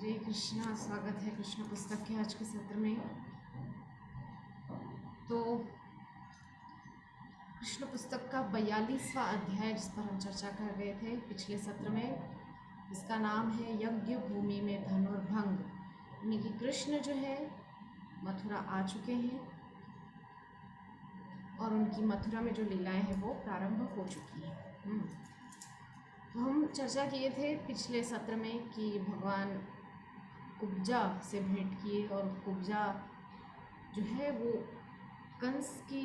हरे कृष्णा। स्वागत है कृष्ण पुस्तक के आज के सत्र में। तो कृष्ण पुस्तक का 42वां अध्याय जिस पर हम चर्चा कर रहे थे पिछले सत्र में, इसका नाम है यज्ञ भूमि में धनुर्भंग। यानी कि कृष्ण जो है मथुरा आ चुके हैं और उनकी मथुरा में जो लीलाएं हैं वो प्रारंभ हो चुकी हैं। तो हम चर्चा किए थे पिछले सत्र में कि भगवान कुब्जा से भेंट किए और कुब्जा जो है वो कंस की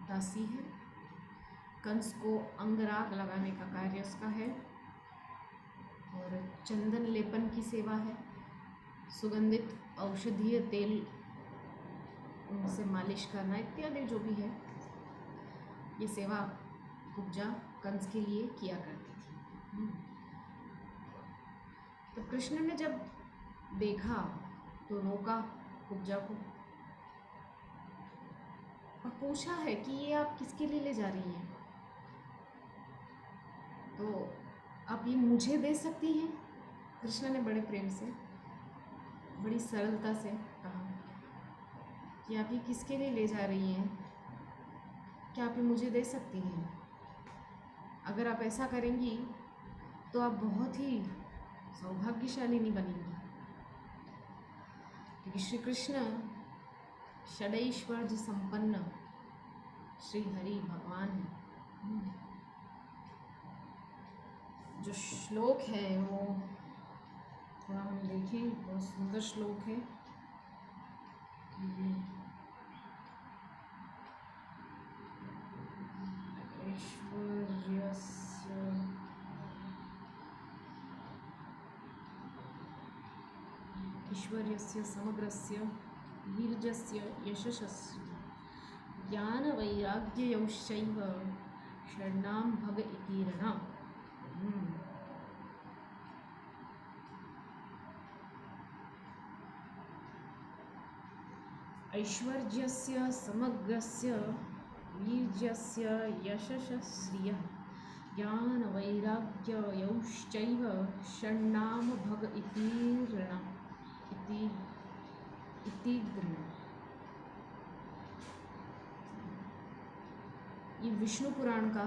दासी है। कंस को अंगराग लगाने का कार्य उसका है और चंदन लेपन की सेवा है, सुगंधित औषधीय तेल उनसे मालिश करना इत्यादि जो भी है, ये सेवा कुब्जा कंस के लिए किया करती थी। तो कृष्ण ने जब देखा तो रोका कुब्जा को और पूछा है कि ये आप किसके लिए ले जा रही हैं? तो आप ये मुझे दे सकती हैं? कृष्ण ने बड़े प्रेम से, बड़ी सरलता से कहा कि आप ये किसके लिए ले जा रही हैं? क्या आप ये मुझे दे सकती हैं? अगर आप ऐसा करेंगी तो आप बहुत ही सौभाग्यशालिनी बनेंगी, क्योंकि श्री कृष्ण षडैश्वर्य संपन्न श्री हरि भगवान हैं। जो श्लोक है वो थोड़ा हम देखें, बहुत सुंदर श्लोक है। ईश्वर्यस्य समग्रस्य वीर्यस्य यशस्य ज्ञानवैराग्ययोश्चैव षण्णां भग इति रणा। ऐश्वर्यस्य समग्रस्य वीर्यस्य यशस्य श्रियः ज्ञानवैराग्ययोश्चैव षण्णां भग इति ऋण इति गृण। ये विष्णु पुराण का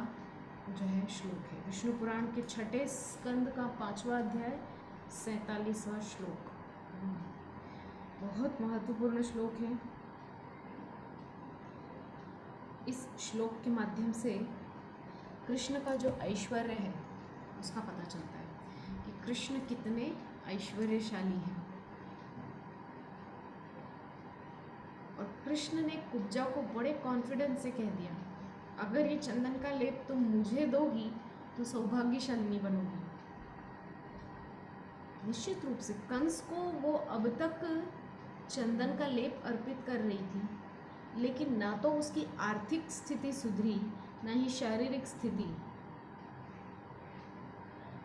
जो है श्लोक है। विष्णु पुराण के 6ठे स्कंद का 5वां अध्याय 47वां श्लोक। बहुत महत्वपूर्ण श्लोक है। इस श्लोक के माध्यम से कृष्ण का जो ऐश्वर्य है उसका पता चलता है कि कृष्ण कितने ऐश्वर्यशाली हैं। और कृष्ण ने कुब्जा को बड़े कॉन्फिडेंस से कह दिया, अगर ये चंदन का लेप तुम मुझे दोगी तो सौभाग्यशालिनी बनोगी। निश्चित रूप से कंस को वो अब तक चंदन का लेप अर्पित कर रही थी, लेकिन ना तो उसकी आर्थिक स्थिति सुधरी, ना ही शारीरिक स्थिति।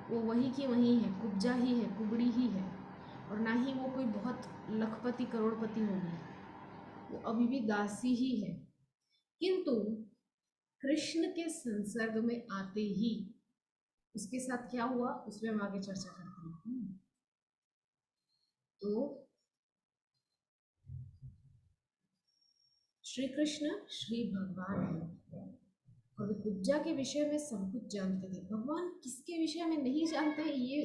वो वही की वही है, कुब्जा ही है, कुबड़ी ही है, और ना ही वो कोई बहुत लखपति करोड़पति होगी। वो अभी भी दासी ही है। किंतु कृष्ण के संसर्ग में आते ही उसके साथ क्या हुआ उसमें हम आगे चर्चा करते हैं। तो श्री कृष्ण श्री भगवान हैं और वे कुब्जा के विषय में सब कुछ जानते थे। भगवान किसके विषय में नहीं जानते हैं, ये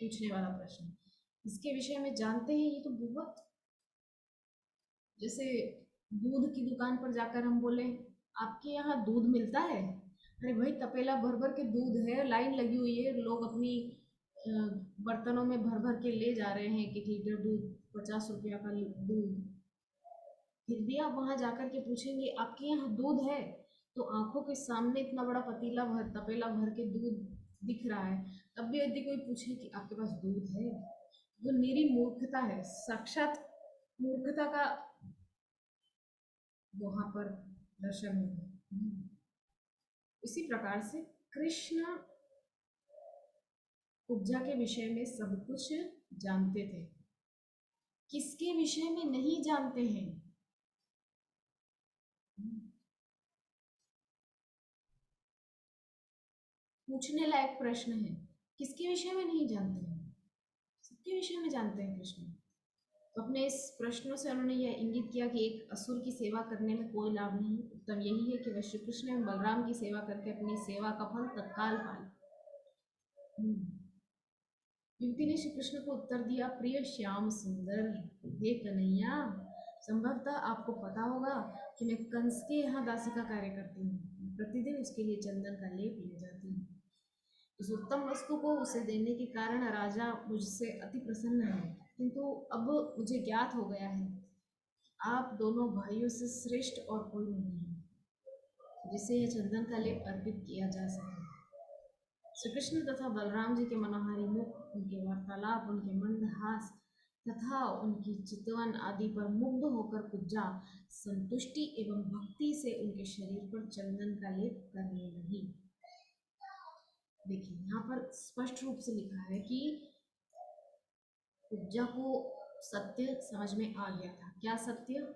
पूछने वाला प्रश्न। इसके विषय में जानते हैं, ये तो बहुत, जैसे दूध की दुकान पर जाकर हम बोले आपके यहाँ दूध मिलता है? अरे भाई, तपेला भर भर के दूध है, लाइन लगी हुई है, लोग अपनी बर्तनों में भर भर के ले जा रहे हैं, 1 लीटर दूध, 50 रुपया का दूध। फिर भी आप वहां जाकर के पूछेंगे आपके यहाँ दूध है, तो आंखों के सामने इतना बड़ा तपेला भर के दूध दिख रहा है, तब भी यदि कोई पूछे कि आपके पास दूध है, तो मेरी मूर्खता है, साक्षात मूर्खता का वहां पर दर्शन होगा। इसी प्रकार से कृष्ण कुब्जा के विषय में सब कुछ जानते थे। किसके विषय में नहीं जानते हैं? पूछने लायक प्रश्न है। किसके विषय में नहीं जानते हैं? सबके के विषय में जानते हैं कृष्ण। तो अपने इस प्रश्नों से उन्होंने यह इंगित किया कि एक असुर की सेवा करने में कोई लाभ नहीं, उत्तम यही है कि वह श्री कृष्ण एवं बलराम की सेवा करके अपनी सेवा का फल तत्काल पाए। युवती ने श्री कृष्ण को उत्तर दिया, प्रिय श्याम सुंदर, हे कन्हैया, संभवतः आपको पता होगा कि मैं कंस के यहाँ दासी का कार्य करती हूँ। प्रतिदिन उसके लिए चंदन का लेप ले जाती हूँ। उस उत्तम वस्तु को उसे देने के कारण राजा मुझसे अति प्रसन्न है, किंतु अब मुझे ज्ञात हो गया है आप दोनों भाइयों से श्रेष्ठ और कोई नहीं है जिसे यह चंदन का लेप अर्पित किया जा सके। श्री कृष्ण तथा बलराम जी के मनोहारी मुख, उनके वार्तालाप, उनके मंदहास तथा उनकी चितवन आदि पर मुग्ध होकर कुब्जा संतुष्टि एवं भक्ति से उनके शरीर पर चंदन का लेप करने लगी। देखिए यहाँ पर स्पष्ट रूप से लिखा है कि कुब्जा को सत्य समझ में आ गया था। क्या सत्य?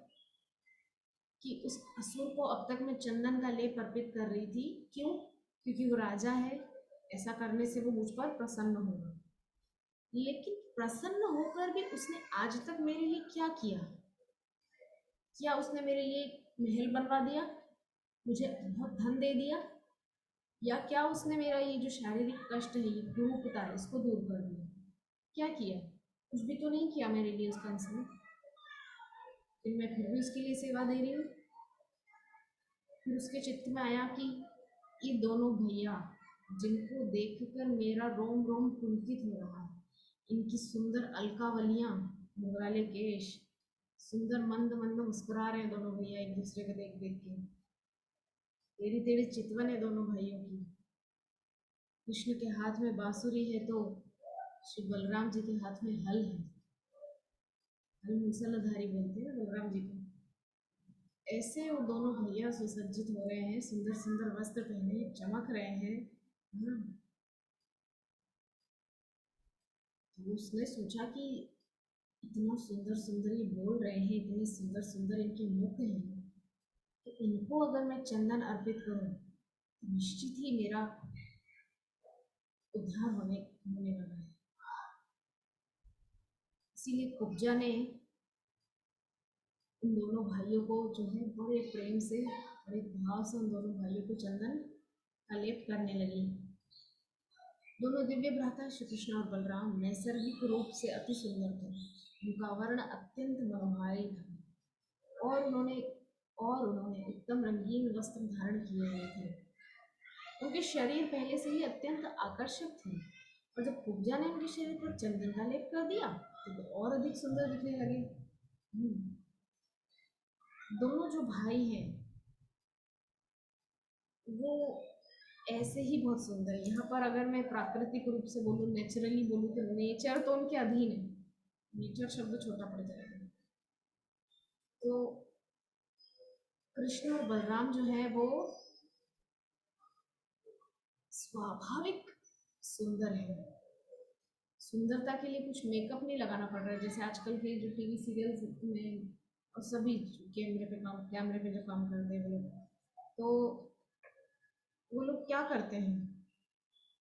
कि उस असुर को अब तक मैं चंदन का लेप अर्पित कर रही थी। क्यों? क्योंकि वो राजा है, ऐसा करने से वो मुझ पर प्रसन्न होगा। लेकिन प्रसन्न होकर भी उसने आज तक मेरे लिए क्या किया? क्या उसने मेरे लिए महल बनवा दिया, मुझे बहुत धन दे दिया, या क्या उसने मेरा ये जो शारीरिक कष्ट है, ये कुरूपता है, इसको दूर कर दिया? क्या किया? कुछ भी तो नहीं किया मेरे लिए उस कंस ने। लेकिन मैं फिर भी उसके लिए सेवा दे रही हूँ। फिर उसके चित्त में आया कि ये दोनों भैया जिनको देखकर मेरा रोम रोम पुलकित हो रहा है, इनकी सुंदर अलकावलियाँ, मुंगराले केश, सुंदर मंद मंद मुस्कुरा रहे हैं दोनों भैया एक दूसरे को देख देख के। टेढ़ी टेढ़ी चितवन है दोनों भाइयों की। कृष्ण के हाथ में बांसुरी है तो श्री बलराम जी के हाथ में हल है। हल मूसलाधारी बोलते हैं बलराम जी को। ऐसे वो दोनों भैया सुसज्जित हो रहे हैं, सुंदर सुंदर वस्त्र पहने चमक रहे हैं। तो उसने सोचा कि इतना सुंदर सुंदर ये बोल रहे हैं, इतने सुंदर सुंदर इनके मुख हैं, तो इनको अगर मैं चंदन अर्पित करूं तो निश्चित ही मेरा उद्धार होने वाला है। इसीलिए कुब्जा ने उन दोनों भाइयों को जो है बड़े प्रेम से, बड़े भाव से उन दोनों भाइयों को चंदन का लेप करने लगी। दोनों दिव्य भ्राता श्री कृष्ण और बलराम नैसर्गिक रूप से अति सुंदर थे। उनका वर्ण अत्यंत मनोहारी था और उन्होंने उत्तम रंगीन वस्त्र धारण किए हुए थे। उनके शरीर पहले से ही अत्यंत आकर्षक थे, और जब कुब्जा ने उनके शरीर पर चंदन का लेप कर दिया तो और अधिक सुंदर दिखने लगे। दोनों जो भाई हैं वो ऐसे ही बहुत सुंदर है। यहाँ पर अगर मैं प्राकृतिक रूप से बोलूँ, नेचुरली बोलूँ, तो नेचर तो उनके अधीन है। नेचर शब्द छोटा पड़ जाएगा। तो कृष्ण और बलराम जो है वो स्वाभाविक सुंदर है। सुंदरता के लिए कुछ मेकअप नहीं लगाना पड़ रहा है, जैसे आजकल के जो टीवी सीरियल्स में और सभी कैमरे पे जो काम करते हैं वो लोग, तो वो लोग क्या करते हैं,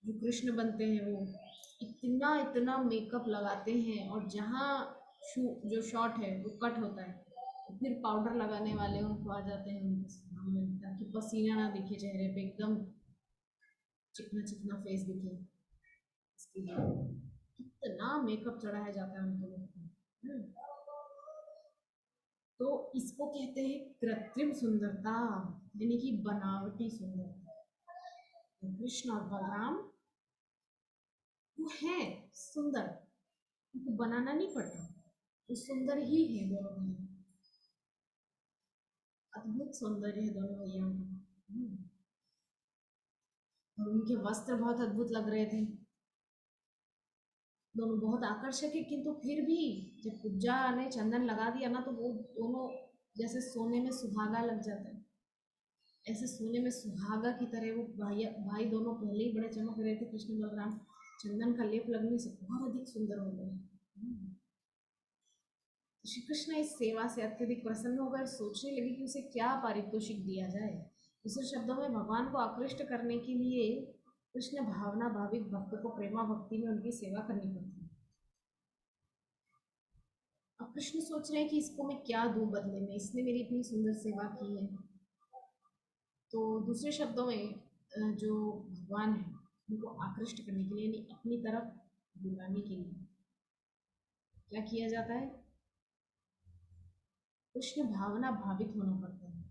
जो कृष्ण बनते हैं वो इतना इतना मेकअप लगाते हैं, और जहाँ जो शॉट है वो कट होता है तो फिर पाउडर लगाने वाले उनको आ जाते हैं उनके सामने, ताकि पसीना ना दिखे चेहरे पे, एकदम चिकना चिकना फेस दिखे। इसके लिए कितना मेकअप चढ़ाया जाता है उनको लोग को। तो इसको कहते हैं कृत्रिम सुंदरता, यानी कि बनावटी सुंदरता। तो कृष्ण और बलराम वो है सुंदर, उनको बनाना नहीं पड़ता, वो सुंदर ही है दोनों भाई। अद्भुत सौंदर्य है दोनों भैया का। और उनके वस्त्र बहुत अद्भुत लग रहे थे, दोनों बहुत आकर्षक है। किंतु फिर भी जब कुब्जा ने चंदन लगा दिया ना, तो वो दोनों जैसे सोने में सुहागा लग जाता है, ऐसे सोने में सुहागा की तरह वो भाई दोनों पहले ही बड़े चमक रहे थे। कृष्ण बलराम चंदन का लेप लगने से बहुत अधिक सुंदर हो गए। श्री कृष्ण इस सेवा से अत्यधिक प्रसन्न होकर सोचने लगे कि उसे क्या पारितोषिक दिया जाए। दूसरे शब्दों में भगवान को आकृष्ट करने के लिए कृष्ण भावना भाविक भक्त को प्रेमा भक्ति में उनकी सेवा करनी पड़ती है। अब कृष्ण सोच रहे हैं कि इसको मैं क्या दूं बदले में, इसने मेरी इतनी सुंदर सेवा की है। तो दूसरे शब्दों में जो भगवान है उनको आकृष्ट करने के लिए, यानी अपनी तरफ बुलाने के लिए क्या किया जाता है? कृष्ण भावना भावित होना पड़ता है।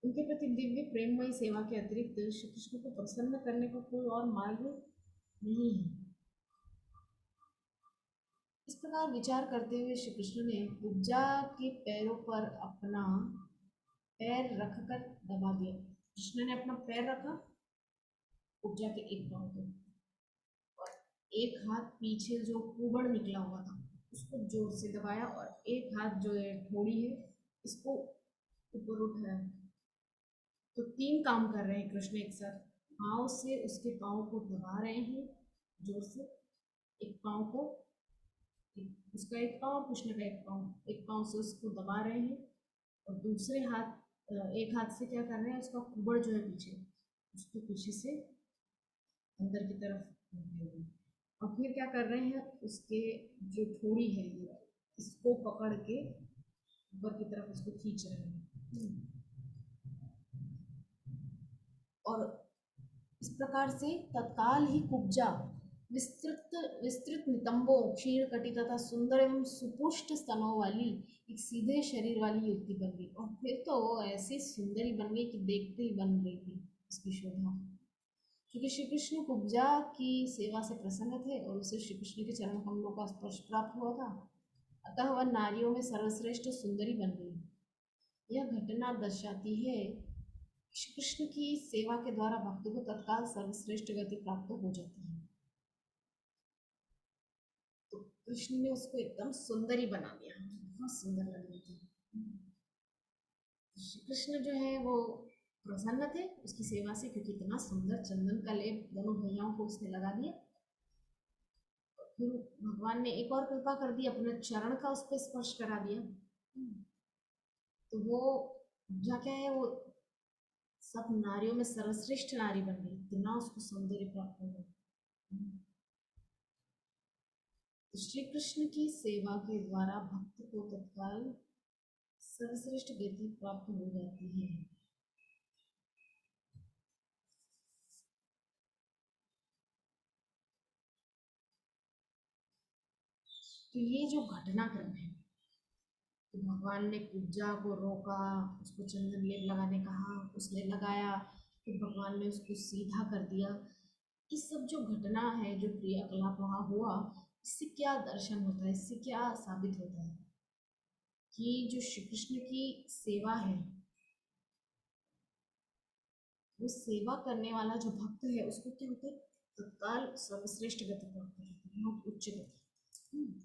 उनके प्रति दिव्य प्रेममयी सेवा के अतिरिक्त श्री कृष्ण को प्रसन्न करने का कोई और मार्ग नहीं है। इस प्रकार विचार करते हुए श्री कृष्ण ने कुब्जा के पैरों पर अपना पैर रखकर दबा दिया। कृष्ण ने अपना पैर रखा कुब्जा के एक पांव पे, और एक हाथ पीछे जो कुबड़ निकला हुआ था उसको जोर से दबाया, और एक हाथ जो है ठोड़ी है इसको ऊपर उठाया। तो तीन काम कर रहे हैं कृष्ण एक साथ। पाँव से उसके पाँव को दबा रहे हैं जोर से, एक पाँव को, उसका एक पाँव, कृष्ण का एक पाँव से उसको दबा रहे हैं, और दूसरे हाथ एक हाथ से क्या कर रहे हैं, उसका कुबड़ जो है पीछे, उसको पीछे से अंदर की तरफ रखे हुए, और फिर क्या कर रहे हैं, उसके जो ठोड़ी है इसको पकड़ के ऊपर की तरफ उसको खींच रहे हैं। और इस प्रकार से तत्काल ही कुब्जा विस्तृत विस्तृत नितंबों, क्षीण कटी तथा सुंदर एवं सुपुष्ट स्तनों वाली एक सीधे शरीर वाली युवती बन गई। और फिर तो वो ऐसी सुंदरी बन गई कि देखते ही बन गई थी उसकी शोभा। क्योंकि श्री कृष्ण कुब्जा की सेवा से प्रसन्न थे और उसे श्री कृष्ण के चरण कमलों का स्पर्श प्राप्त हुआ था, अतः वह नारियों में सर्वश्रेष्ठ सुंदरी बन गई। यह घटना दर्शाती है श्री कृष्ण की सेवा के द्वारा भक्त को तत्काल सर्वश्रेष्ठ गति प्राप्त हो जाती है। तो कृष्ण ने उसको एकदम सुंदरी बना दिया, बहुत सुंदर लग रही थी। श्री कृष्ण जो है वो प्रसन्न थे उसकी सेवा से, क्योंकि इतना सुंदर चंदन का लेप दोनों भैयाओं को उसने लगा दिया। फिर भगवान ने एक और कृपा कर दी, अपने चरण का उस पर स्पर्श करा दिया। तो वो क्या क्या है, वो सब नारियों में सर्वश्रेष्ठ नारी बन गई, इतना उसको सौंदर्य प्राप्त हो गया। तो श्री कृष्ण की सेवा के द्वारा भक्त को तत्काल सर्वश्रेष्ठ गति प्राप्त हो जाती है। तो ये जो घटनाक्रम है, तो भगवान ने कुब्जा को रोका, उसको चंदन लेप लगाने कहा, उसने लगाया, फिर भगवान ने उसको सीधा कर दिया। इस सब जो घटना है, जो क्रियाकलाप वहाँ हुआ, इससे क्या दर्शन होता है, इससे क्या साबित होता है कि जो श्री कृष्ण की सेवा है, वो सेवा करने वाला जो भक्त है उसको क्या होता है, तत्काल सर्वश्रेष्ठ गति प्राप्त हो जाती है, बहुत उच्च गति।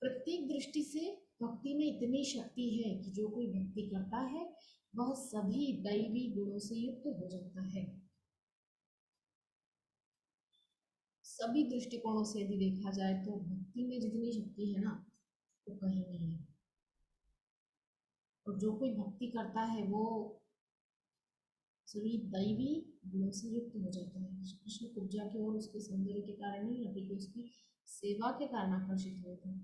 प्रत्येक दृष्टि से भक्ति में इतनी शक्ति है कि जो कोई भक्ति करता है वह सभी दैवी गुणों से युक्त हो जाता है। सभी दृष्टिकोणों से यदि देखा जाए तो भक्ति में जितनी शक्ति है ना, वो कहीं नहीं है। और जो कोई भक्ति करता है वो सभी दैवी गुणों से युक्त हो जाता है। कृष्ण कुब्जा की ओर उसके सौंदर्य के कारण नहीं, अपितु उसकी सेवा के कारण आकर्षित हुए थे।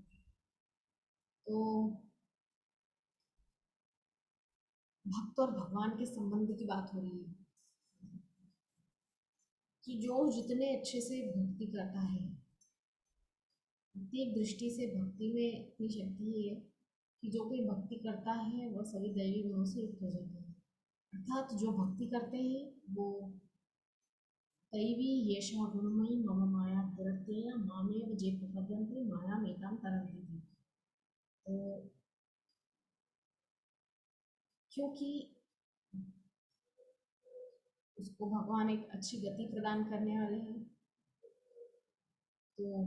तो भक्त और भगवान के संबंध की बात हो रही है कि जो जितने अच्छे से भक्ति करता है, प्रत्येक दृष्टि से भक्ति में इतनी शक्ति है कि जो कोई भक्ति करता है वह सभी दैवी गुणों से युक्त हो जाता है। अर्थात जो भक्ति करते हैं वो दैवी येषा गुणमयी मम माया दुरत्यया मामेव जे प्रपद्यन्ते माया मेताम तरन्ति थी। तो क्योंकि उसको भगवान एक अच्छी गति प्रदान करने वाले हैं, तो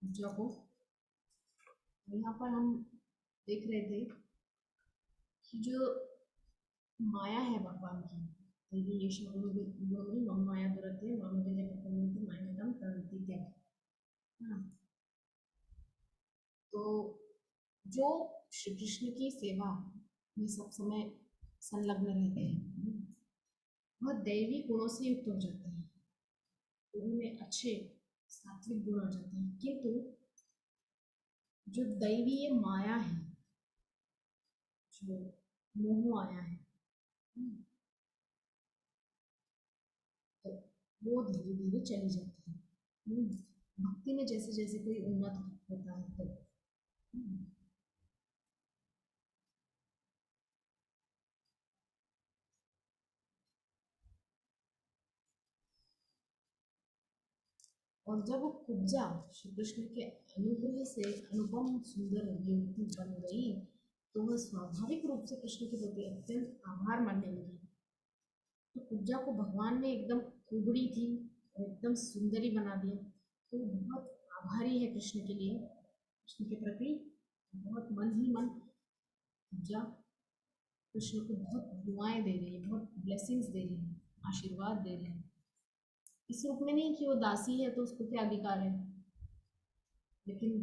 पूजा को यहाँ पर हम देख रहे थे कि जो माया है भगवान की, देवी ये गुणमयी मम माया दुरत्य मम जय प्रपन्नति माया तरन्ति थे। हाँ, तो जो श्री कृष्ण की सेवा में सब समय संलग्न रहते हैं वह दैवी गुणों से युक्त हो जाते हैं, तो उनमें अच्छे सात्विक गुण आ जाते हैं। किंतु जो दैवीय माया है, जो मोह आया है, हम्म, तो वो धीरे धीरे चली जाती है। भक्ति में जैसे जैसे कोई उन्नत होता है तो और जब वो कुब्जा श्री कृष्ण के अनुग्रह से अनुपम सुंदर युवती बन गई, तो वह स्वाभाविक रूप से कृष्ण के प्रति अत्यंत आभार मानने लगी। तो कुब्जा को भगवान ने एकदम कुबड़ी थी और एकदम सुंदरी बना दिया, तो वो बहुत आभारी है कृष्ण के लिए, कृष्ण के प्रति बहुत मन ही मन कुब्जा कृष्ण को बहुत दुआएं दे रही है, बहुत ब्लेसिंग्स दे रही है, आशीर्वाद दे रही है। इस रूप में नहीं कि वो दासी है तो उसको क्या अधिकार है, लेकिन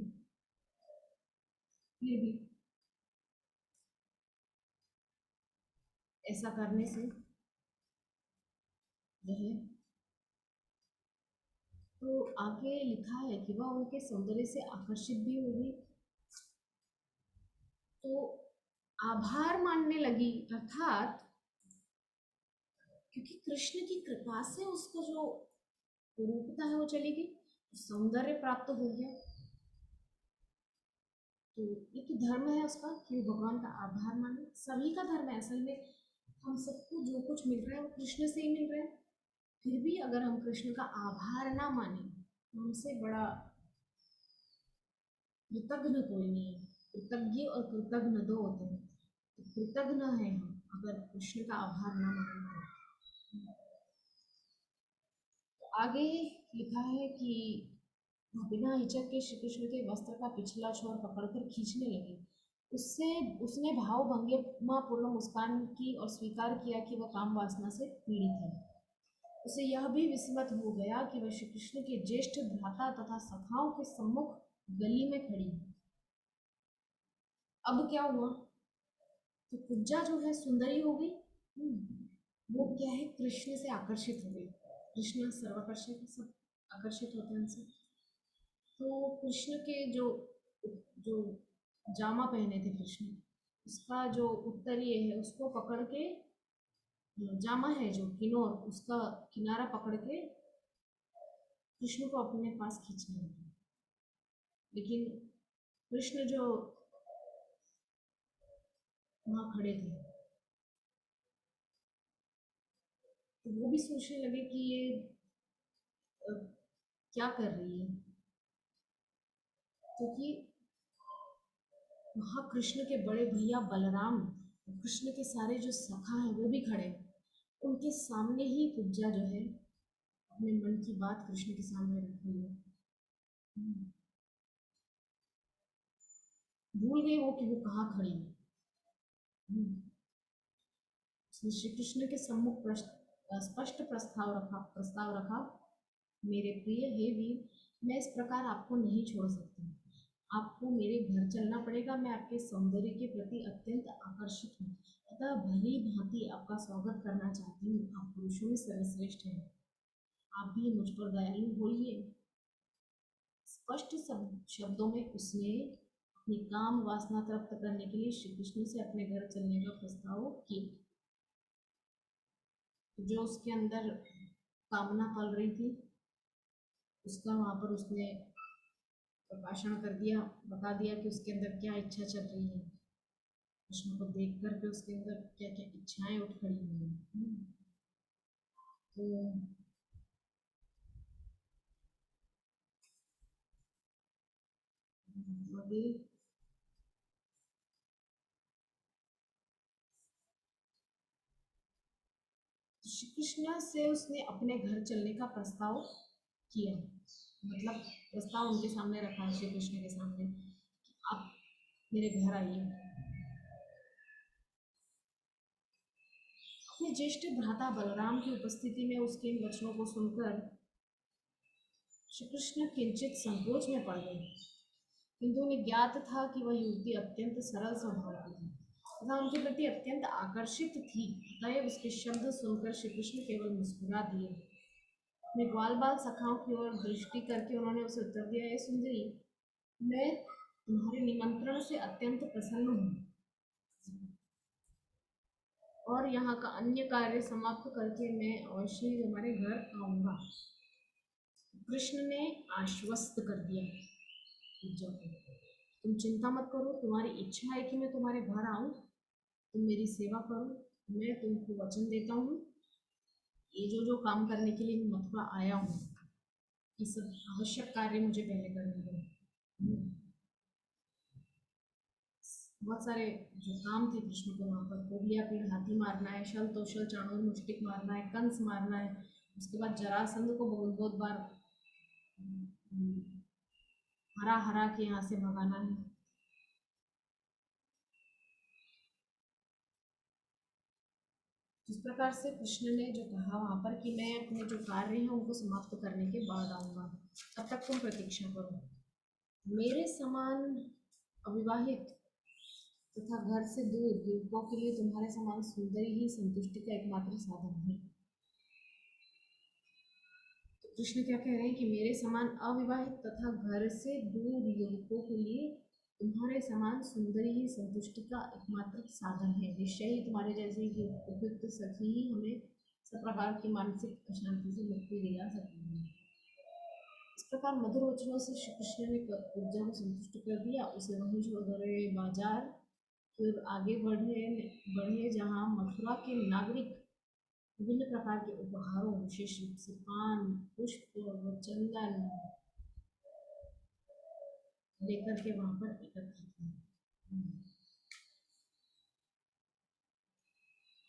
फिर भी ऐसा करने से जो है, तो आगे लिखा है कि वह उनके सौंदर्य से आकर्षित भी होगी, तो आभार मानने लगी, अर्थात क्योंकि कृष्ण की कृपा से उसका जो रूपता है वो चली गई, सौंदर्य प्राप्त हो गया। तो ये तो धर्म है उसका कि वो भगवान का आभार माने, सभी का धर्म है असल में। हम सबको जो कुछ मिल रहा है वो कृष्ण से ही मिल रहा है, फिर भी अगर हम कृष्ण का आभार ना माने तो हमसे बड़ा कृतघ्न कोई नहीं है। कृतज्ञ और कृतघ्न दो होते हैं, तो कृतघ्न है हम अगर कृष्ण का आभार ना माने तो। आगे लिखा है कि बिना हिचक के श्री कृष्ण के वस्त्र का पिछला छोर पकड़कर खींचने लगी। उससे उसने भाव भंगिमा पूर्ण मुस्कान की और स्वीकार किया कि वह काम वासना से पीड़ित है। उसे यह भी विस्मत हो गया कि वह श्री कृष्ण के ज्येष्ठ भ्राता तथा सखाओं के सम्मुख गली में खड़ी है। अब क्या हुआ, तो कुब्जा जो है सुंदरी हो गई। वो क्या है, कृष्ण से आकर्षित हो गई। कृष्ण सर्वाकर्षक, सब आकर्षित होते हैं उनसे। तो कृष्ण के जो जो जामा पहने थे कृष्ण, उसका जो उत्तरीय है उसको पकड़ के, जामा है जो किन्नर, उसका किनारा पकड़ के कृष्ण को अपने पास खींचने लगे। लेकिन कृष्ण जो वहाँ खड़े थे, तो वो भी सोचने लगे कि ये अ, क्या कर रही है, क्योंकि वहाँ कृष्ण के बड़े भैया बलराम, कृष्ण के सारे जो सखा हैं वो भी खड़े हैं। उनके सामने ही कुब्जा जो है अपने मन की बात कृष्ण के सामने रख रही है। भूल गई वो कि वो कहाँ खड़ी है। उसने श्री कृष्ण के सम्मुख स्पष्ट प्रस्ताव रखा, मेरे प्रिय हे वीर, मैं इस प्रकार आपको नहीं छोड़ सकती, आपको मेरे घर चलना पड़ेगा। मैं आपके सौंदर्य के प्रति अत्यंत आकर्षित हूँ, अतः भली भांति आपका स्वागत करना चाहती हूँ। आप पुरुषों में सर्वश्रेष्ठ हैं, आप भी मुझ पर दयालु होइए। स्पष्ट शब्दों में उसने अपनी काम वासना तृप्त करने के लिए श्री कृष्ण से अपने घर चलने का प्रस्ताव किया। जो उसके अंदर कामना पल रही थी, उसका वहाँ पर उसने प्रकाशन कर दिया, बता दिया कि उसके अंदर क्या इच्छा चल रही है। कृष्ण को देख करके उसके अंदर क्या क्या इच्छाएं उठ खड़ी हुई हैं। तो आगे श्री कृष्ण से उसने अपने घर चलने का प्रस्ताव किया, मतलब प्रस्ताव उनके सामने रखा श्री कृष्ण के सामने कि आप मेरे घर आइए। अपने ज्येष्ठ भ्राता बलराम की उपस्थिति में उसके इन वचनों को सुनकर श्री कृष्ण किंचित संकोच में पड़ गए, किंतु उन्हें ज्ञात था कि वह युवती अत्यंत सरल स्वभाव की थी तथा उनके प्रति अत्यंत आकर्षित थी। अतएव उसके शब्द सुनकर श्री कृष्ण केवल मुस्कुरा दिए। मैं ग्वाल बाल सखाओं की ओर दृष्टि करके उन्होंने उसे उत्तर दिया, हे सुंदरी, मैं तुम्हारे निमंत्रण से अत्यंत प्रसन्न हूँ और यहाँ का अन्य कार्य समाप्त करके मैं अवश्य ही तुम्हारे घर आऊँगा। कृष्ण ने आश्वस्त कर दिया पूजा को, तुम चिंता मत करो, तुम्हारी इच्छा है कि मैं तुम्हारे घर आऊँ, तुम मेरी सेवा करो, मैं तुमको वचन देता हूँ, ये जो काम करने के लिए मैं मथुरा आया हूँ, ये सब आवश्यक कार्य मुझे पहले करने दो। बहुत सारे जो काम थे कृष्ण को वहाँ पर, कोबलिया पेड़ हाथी मारना है, शल तोशल चाणूर मुष्टिक मारना है, कंस मारना है, उसके बाद जरासंध को बहुत बहुत बार हरा हरा के यहाँ से भगाना है। जिस प्रकार से कृष्ण ने जो कहा वहाँ पर कि मैं अपने जो कार्य हैं उनको समाप्त करने के बाद आऊँगा, तब तक तुम प्रतीक्षा करो। मेरे समान अविवाहित तथा घर से दूर युवकों के लिए तुम्हारे समान सुंदरी ही संतुष्टि का एकमात्र साधन है। तो कृष्ण क्या कह रहे हैं कि मेरे समान अविवाहित तथा घर से दूर युवकों के लिए तुम्हारे समान सुंदरी ही संतुष्टि का एकमात्र साधन है। निश्चय ही तुम्हारे जैसे ही उपयुक्त सखी ही हमें सब प्रकार की मानसिक अशांति से मुक्ति दिला सकती है। इस प्रकार मधुर वचनों से श्री कृष्ण ने पूजा को संतुष्ट कर दिया। उसे वहीं छोड़कर बाजार फिर आगे बढ़े बढ़े जहाँ मथुरा के नागरिक विभिन्न प्रकार के उपहारों, विशेष रूप से पान, पुष्प व चंदन लेकर के वहां पर एकत्रित हुए।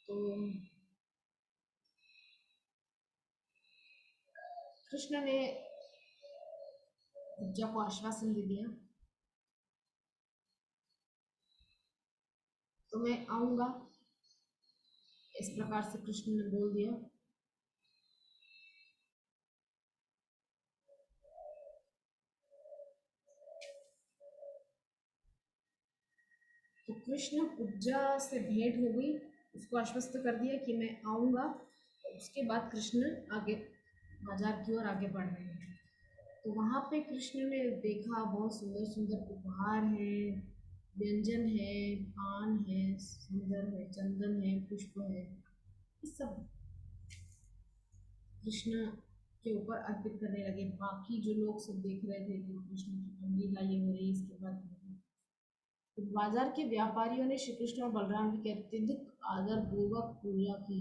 तो कृष्ण ने पूजा को आश्वासन दे दिया, तो मैं आऊंगा, इस प्रकार से कृष्ण ने बोल दिया। तो कृष्ण पूजा से भेंट हो गई, उसको आश्वस्त कर दिया कि मैं आऊंगा। उसके बाद कृष्ण आगे बाजार की ओर आगे बढ़ रहे हैं। तो वहाँ पे कृष्ण ने देखा बहुत सुंदर सुंदर उपहार हैं, व्यंजन है, पान है, सुंदर है, चंदन है, पुष्प है, ये सब कृष्ण के ऊपर अर्पित करने लगे। बाकी जो लोग सब देख रहे थे कि कृष्ण की लीला ये हो रही है, इसके बाद तो बाजार के व्यापारियों ने श्री कृष्ण और बलराम की अत्यधिक आदर पूर्वक पूजा की।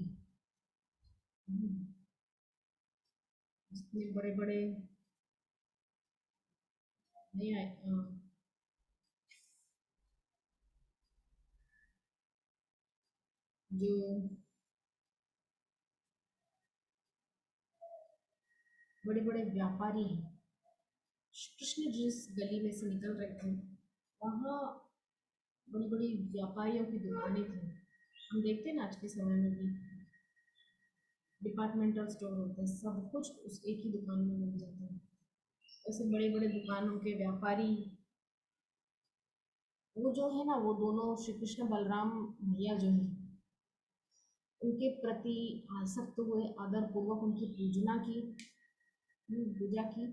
इतने बड़े बड़े नहीं आए जो बड़े बड़े व्यापारी हैं, श्री कृष्ण जिस गली में से निकल रहे थे वहाँ बड़ी बड़ी व्यापारियों की दुकानें थी। हम देखते हैं ना आज के समय में भी डिपार्टमेंटल स्टोर होते हैं, सब कुछ उस एक ही दुकान में मिल जाता है। ऐसे बड़े बड़े दुकानों के व्यापारी, वो जो है ना, वो दोनों श्री कृष्ण बलराम भैया जो है उनके प्रति आसक्त हुए, आदर पूर्वक उनकी पूजा की।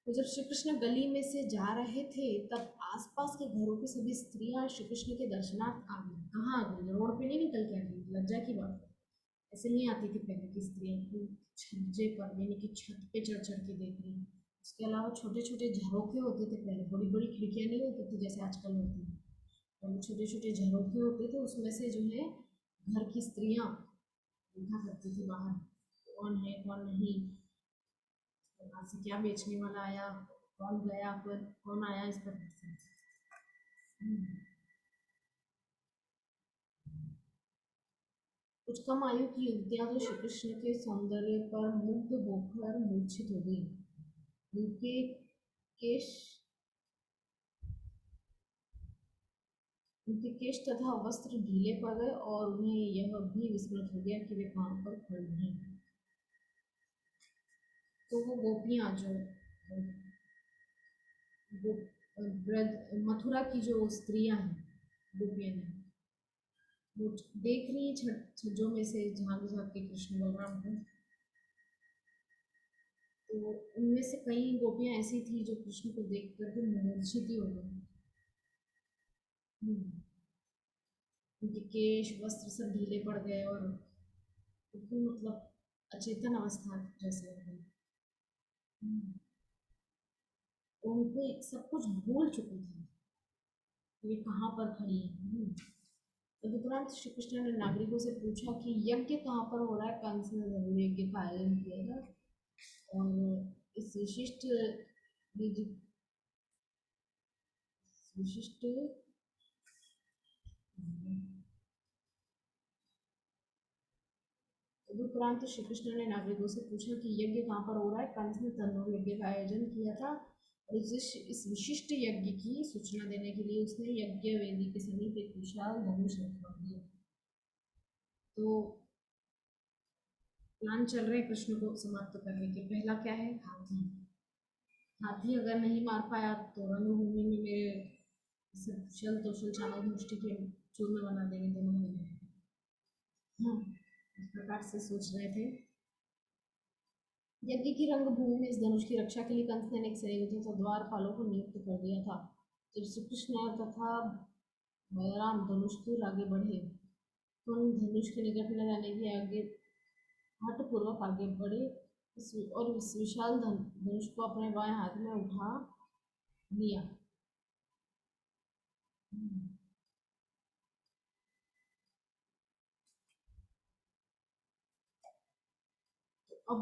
तो जब श्री कृष्ण गली में से जा रहे थे तब आसपास के घरों की सभी स्त्रियां श्री कृष्ण के दर्शनार्थ आ गई। कहाँ आ गई? रोड पे नहीं निकल के आ गई, लज्जा की बात है। ऐसे नहीं आती थी पहले की स्त्रियां की छज्जे पर यानी कि छत पे चढ़ चढ़ के देख रही। उसके अलावा छोटे छोटे झरोखे होते थे पहले, बड़ी बड़ी खिड़कियां नहीं होती थी जैसे आजकल होती है। पहले छोटे छोटे झरोखे होते थे, उसमें से जो है घर की स्त्रियां देखा करती थी बाहर कौन है कौन नहीं, कहाँ से क्या बेचने वाला आया, कौन गया, कौन आया, इस पर कुछ कम आयु की युवतियां तो श्री कृष्ण के सौंदर्य पर मुग्ध होकर मूर्छित हो गई। उनके केश उनके केश तथा वस्त्र ढीले पड़ गए और उन्हें यह भी विस्मृत हो गया कि वे कहाँ पर खड़ी हैं। तो वो गोपियाँ जो वो मथुरा की जो स्त्रियां हैं, गोपियाँ हैं, वो देख रही छज्जों में से झांक झांक के कृष्ण बलराम को। तो उनमें से कई गोपियाँ ऐसी थी जो कृष्ण को देख करके मूर्छित ही हो गई। हम्म, उनके केश वस्त्र सब ढीले पड़ गए और बिल्कुल मतलब अचेतन अवस्था जैसे हो गई। हम्म, तो उनको सब कुछ भूल चुकी थी, ये कहाँ पर खड़ी है। तदुपरांत श्री कृष्ण ने नागरिकों से पूछा कि यज्ञ कहाँ पर हो रहा है। कंस ने जरूर यज्ञ का आयोजन किया था और इस विशिष्ट तदुपरांत श्री कृष्ण ने नागरिकों से पूछा कि यज्ञ कहाँ पर हो रहा है। कंस ने तंदूर यज्ञ का आयोजन किया था और इस विशिष्ट यज्ञ की सूचना देने के लिए उसने यज्ञ वेदी के समीप एक विशाल धनुष रखवा दिया। तो प्लान चल रहे कृष्ण को समाप्त करने के। पहला क्या है, हाथी। हाथी अगर नहीं मार पाया तो रणभूमि में मेरे शल तोषल चानक मुष्टि के चूर्ण बना देंगे दोनों में। हाँ, इस प्रकार से सोच रहे थे। यज्ञ की रंगभूमि में इस धनुष की रक्षा के लिए कंस ने एक सैनिक तथा द्वारपालों को नियुक्त कर दिया था। जब श्री कृष्ण तथा बलराम धनुष की ओर आगे बढ़े तो उन धनुष के निकट न जाने की आगे हठपूर्वक आगे बढ़े और इस विशाल धनुष को अपने बाएं हाथ में उठा लिया। अब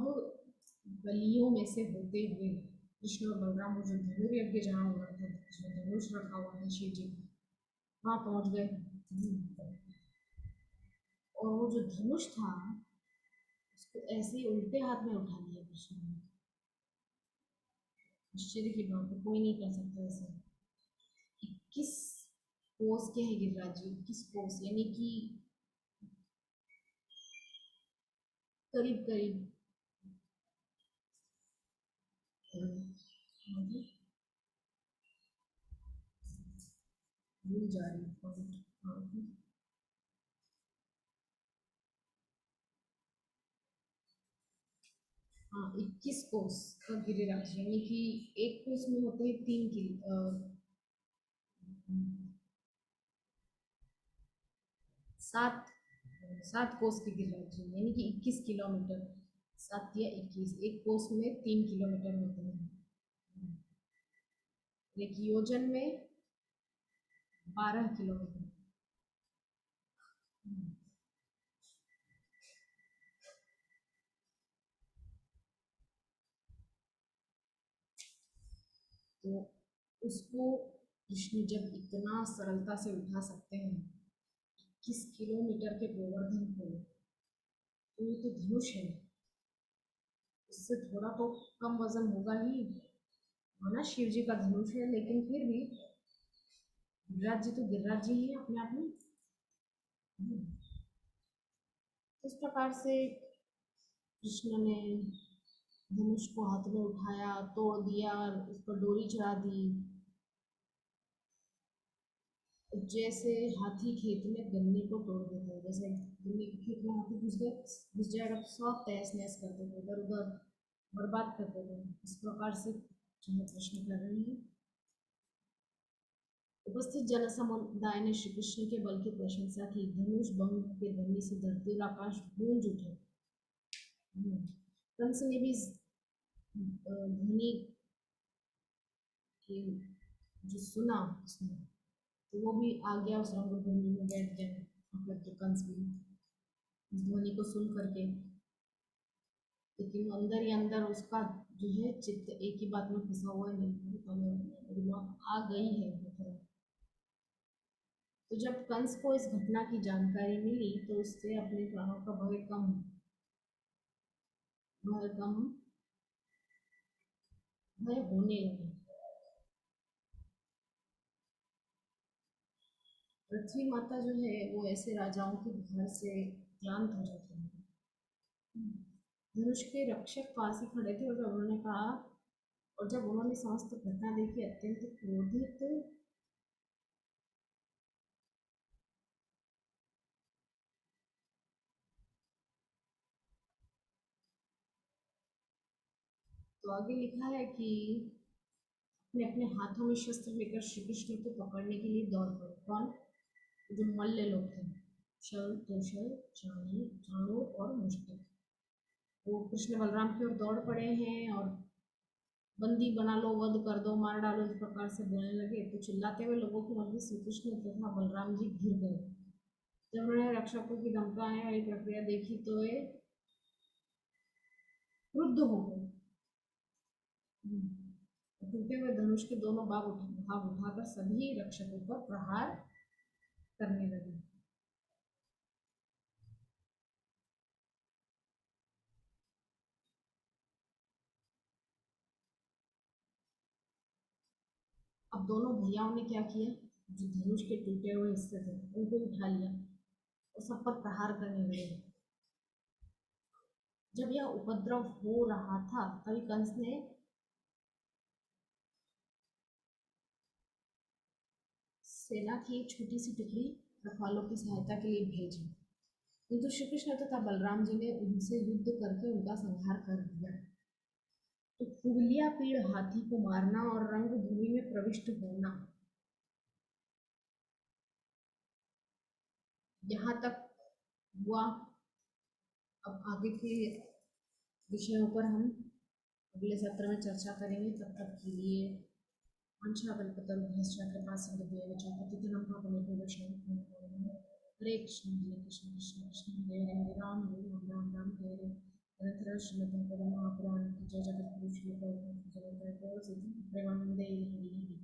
गलियों में से होते हुए कृष्ण और बलराम वो जो धनुर्यज्ञ जहाँ हो रहा था जिसमें धनुष रखा हुआ था शिव जी का, वहाँ पहुँच गए। और वो जो धनुष था उसको ऐसे ही उल्टे हाथ में उठा लिया कृष्ण ने। आश्चर्य की बात है, कोई नहीं कर सकता ऐसे। 21 कोस के है गिरिराज जी, 21 कोस यानी कि करीब करीब भूल जा रही हूँ। हाँ, 21 कोस का गिरिराज यानी कि एक कोस में होते हैं 3 किलो, 7 कोस के गिरिराज यानी कि 21 किलोमीटर। 7 या 21, एक कोस में 3 किलोमीटर होते हैं। एक योजन में 12 किलोमीटर। तो उसको कृष्ण जब इतना सरलता से उठा सकते हैं 21 किलोमीटर के गोवर्धन को, तो ये तो धनुष है, इससे थोड़ा तो कम वजन होगा ही। माना शिव जी का धनुष है लेकिन फिर भी गिरिराज जी तो गिरिराज जी ही है अपने आप में। इस प्रकार से कृष्ण ने धनुष को हाथ में उठाया, तोड़ दिया और उस पर डोरी चढ़ा दी। जैसे हाथी खेत में गन्ने को तोड़ देता है, जैसे गन्ने के खेत में हाथी घुस जाएगा तो सब तहस नहस कर देते, इधर उधर बर्बाद कर देते हैं। इस प्रकार से जो है कृष्ण कर रहे हैं। उपस्थित जन समुदाय ने श्री कृष्ण के बल की प्रशंसा की। धनुष भंग के ध्वनि से धरती और आकाश गूंज उठे। कंस ने भी ध्वनि की जो सुना उसने, तो वो भी आ गया उस रंगभूमि में, बैठ गया आकर के कंस भी इस ध्वनि को सुन करके। लेकिन अंदर ही अंदर उसका जो है चित्त एक ही बात में फंसा हुआ है, नहीं तो मेरी मौत आ गई है मतलब। तो जब कंस को इस घटना की जानकारी मिली तो उससे अपने प्राणों का भय होने लगा। पृथ्वी माता जो है वो ऐसे राजाओं के घर से क्लांत हो जाती है। धनुष के रक्षक पास ही खड़े थे और जब उन्होंने कहा और जब उन्होंने समस्त घटना देखी अत्यंत क्रोधित तो आगे लिखा है कि अपने अपने हाथों में शस्त्र लेकर श्री कृष्ण को पकड़ने के लिए दौड़ पड़े। कौन? जो मल्ल लोग थे, शल कौशल चाणू और मुष्टिक, वो कृष्ण बलराम की ओर दौड़ पड़े हैं और बंदी बना लो, वध कर दो, मार डालो, इस प्रकार से बोलने लगे। तो चिल्लाते हुए लोगों के मध्य श्री कृष्ण तथा बलराम जी घिर गए। जब उन्होंने रक्षकों की धमकाने वाली प्रक्रिया देखी तो वे क्रुद्ध हो गए। टूटे हुए धनुष के दोनों भाग उठाकर सभी रक्षकों पर प्रहार करने लगे। अब दोनों भैयाओं ने क्या किया, जो धनुष के टूटे हुए हिस्से थे उनको उठा लिया और सब पर प्रहार करने लगे। जब यह उपद्रव हो रहा था तभी कंस ने सेना की एक छोटी सी टुकड़ी रखवालों की सहायता के लिए भेजी, किंतु श्री कृष्ण तथा बलराम जी ने उनसे युद्ध करके उनका संहार कर दिया। तो कुबलिया पीड़ हाथी को मारना और रंगभूमि में प्रविष्ट होना, यहाँ तक हुआ। अब आगे के विषयों पर हम अगले सत्र में चर्चा करेंगे। तब तक के लिए वंशाकल्पतरुभ्यश्च कृपासिन्धुभ्येव च पतितनं पावनेभ्यो वैष्णवेभ्यो नमो नमः। हरे कृष्ण कृष्ण कृष्ण हरे हरे राम राम राम हरे हरे। अनंतर श्रीमद् भागवत महापुराण की जय जगत गुरु श्री प्रभुपाद की जय जय। प्रेमानंदे हरि हरि।